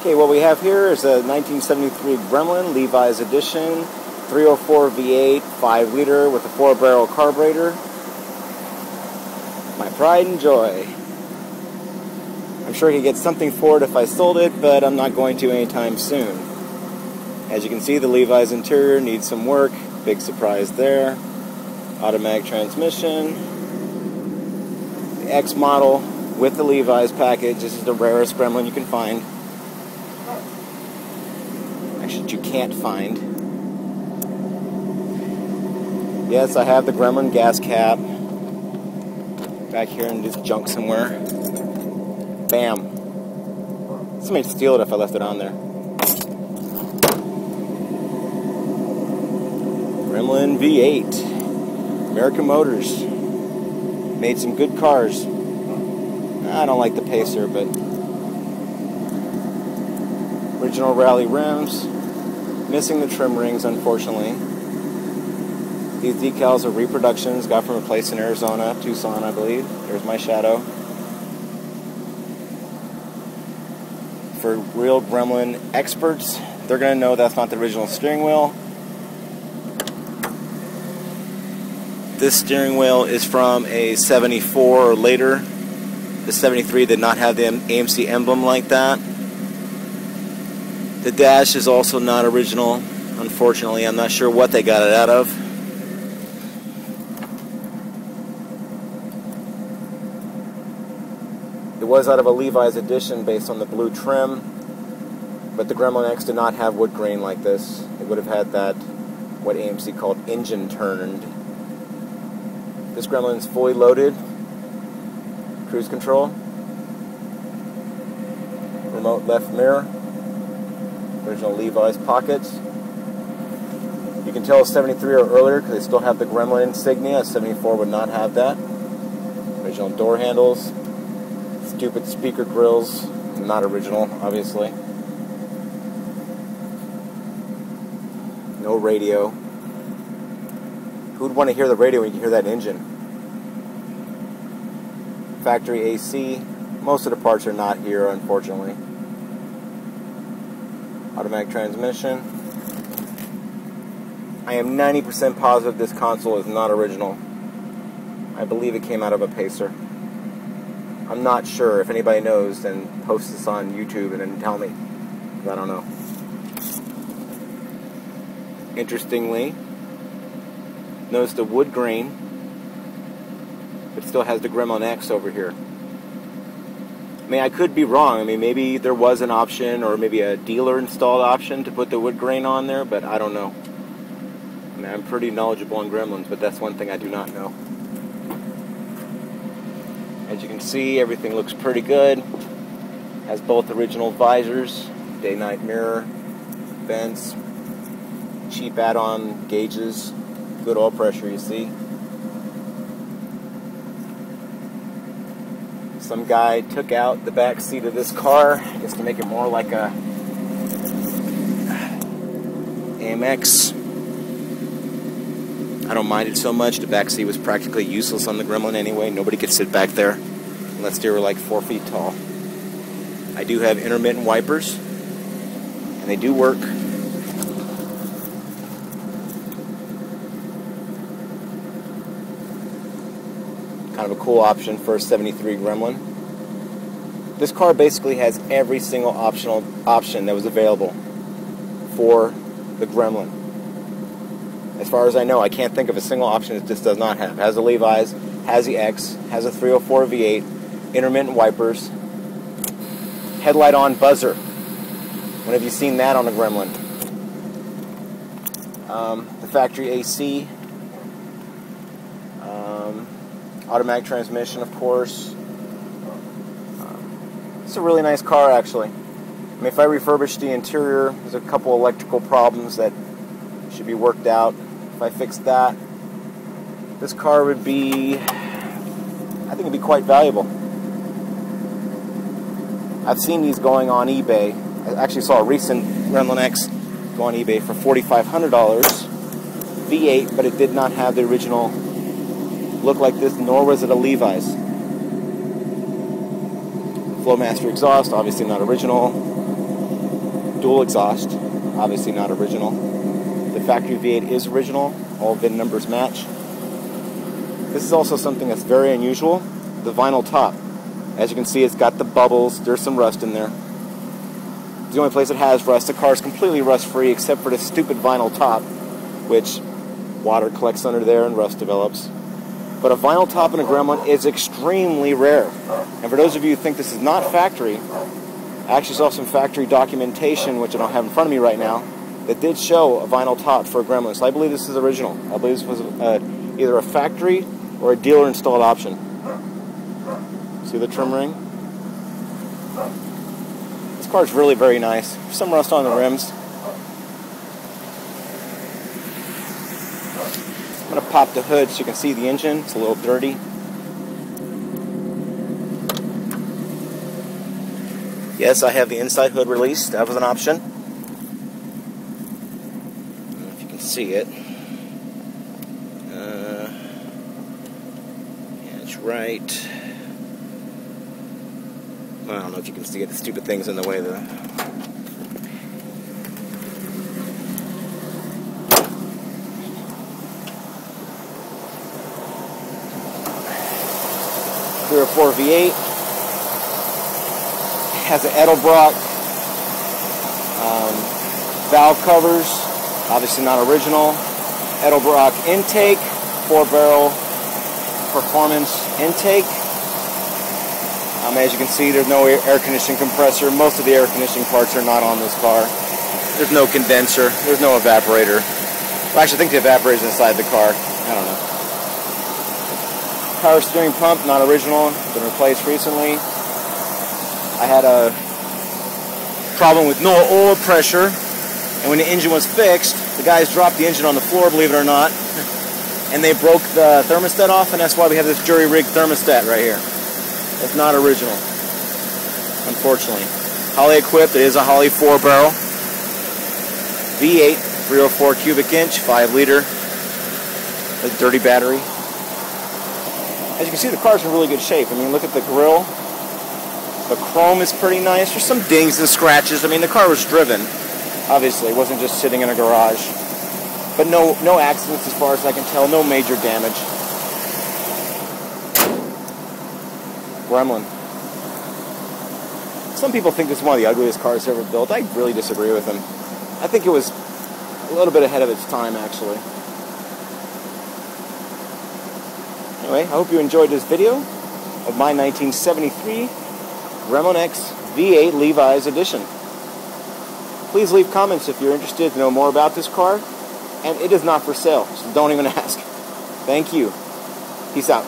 Okay, what we have here is a 1973 Gremlin Levi's edition, 304 V8, 5-liter with a 4-barrel carburetor. My pride and joy. I'm sure I could get something for it if I sold it, but I'm not going to anytime soon. As you can see, the Levi's interior needs some work. Big surprise there. Automatic transmission. The X model with the Levi's package. This is the rarest Gremlin you can find. Actually, that you can't find. Yes, I have the Gremlin gas cap back here in this junk somewhere. Bam. Somebody would steal it if I left it on there. Gremlin V8. American Motors. Made some good cars. I don't like the Pacer, but original rally rims. Missing the trim rings, unfortunately. These decals are reproductions, got from a place in Arizona, Tucson, I believe. There's my shadow. For real Gremlin experts, they're going to know that's not the original steering wheel. This steering wheel is from a 74 or later. The 73 did not have the AMC emblem like that. The dash is also not original, unfortunately. I'm not sure what they got it out of. It was out of a Levi's edition based on the blue trim, but the Gremlin X did not have wood grain like this. It would have had that, what AMC called engine turned. This Gremlin is fully loaded. Cruise control. Remote left mirror. Original Levi's pockets. You can tell it's 73 or earlier because they still have the Gremlin insignia. A 74 would not have that. Original door handles. Stupid speaker grills. Not original, obviously. No radio. Who'd want to hear the radio when you can hear that engine? Factory AC. Most of the parts are not here, unfortunately. Automatic transmission. I am 90% positive this console is not original. I believe it came out of a Pacer. I'm not sure. If anybody knows, then post this on YouTube and then tell me. I don't know. Interestingly, notice the wood grain, but it still has the Gremlin X over here. I mean, I could be wrong. I mean, maybe there was an option, or maybe a dealer installed option to put the wood grain on there, but I don't know. I mean, I'm pretty knowledgeable on Gremlins, but that's one thing I do not know. As you can see, everything looks pretty good. Has both original visors, day-night mirror, vents, cheap add-on gauges, good oil pressure, you see. Some guy took out the back seat of this car just to make it more like a AMX. I don't mind it so much. The back seat was practically useless on the Gremlin anyway. Nobody could sit back there unless they were like 4 feet tall. I do have intermittent wipers, and they do work. Kind of a cool option for a 73 Gremlin. This car basically has every single option that was available for the Gremlin. As far as I know, I can't think of a single option that this does not have. It has the Levi's, has the X, has a 304 V8, intermittent wipers, headlight on buzzer. When have you seen that on a Gremlin? The factory AC. Automatic transmission, of course. It's a really nice car, actually. I mean, if I refurbish the interior, there's a couple electrical problems that should be worked out. If I fix that, this car would be, I think it'd be quite valuable. I've seen these going on eBay. I actually saw a recent Gremlin X go on eBay for $4,500. V8, but it did not have the original look like this, nor was it a Levi's. Flowmaster exhaust, obviously not original. dual exhaust, obviously not original. The factory V8 is original, all VIN numbers match. This is also something that's very unusual, the vinyl top. As you can see, it's got the bubbles, there's some rust in there. It's the only place it has rust. The car is completely rust-free except for the stupid vinyl top, which water collects under there and rust develops. But a vinyl top in a Gremlin is extremely rare. And for those of you who think this is not factory, I actually saw some factory documentation, which I don't have in front of me right now, that did show a vinyl top for a Gremlin. So I believe this is original. I believe this was either a factory or a dealer installed option. See the trim ring? This car is really very nice. Some rust on the rims. I'm going to pop the hood so you can see the engine. It's a little dirty. Yes, I have the inside hood released. That was an option. I don't know if you can see it. Yeah, it's right. Well, I don't know if you can see it. The stupid thing's in the way though. 304 V8. Has an Edelbrock valve covers, obviously not original. Edelbrock intake, 4-barrel performance intake. As you can see, there's no air conditioning compressor. Most of the air conditioning parts are not on this car. There's no condenser. There's no evaporator. Well, actually, I think the evaporator is inside the car. I don't know. Power steering pump, not original. Been replaced recently. I had a problem with no oil pressure, and when the engine was fixed, the guys dropped the engine on the floor, believe it or not, and they broke the thermostat off, and that's why we have this jury-rigged thermostat right here. It's not original, unfortunately. Holley equipped. It is a Holley 4-barrel V8, 304 cubic inch, 5-liter. A dirty battery. As you can see, the car's in really good shape. I mean, look at the grille. The chrome is pretty nice. There's some dings and scratches. I mean, the car was driven. Obviously, it wasn't just sitting in a garage. But no accidents as far as I can tell. No major damage. Gremlin. Some people think this is one of the ugliest cars ever built. I really disagree with them. I think it was a little bit ahead of its time, actually. Anyway, I hope you enjoyed this video of my 1973 Gremlin X V8 Levi's edition. Please leave comments if you're interested to know more about this car. And it is not for sale, so don't even ask. Thank you. Peace out.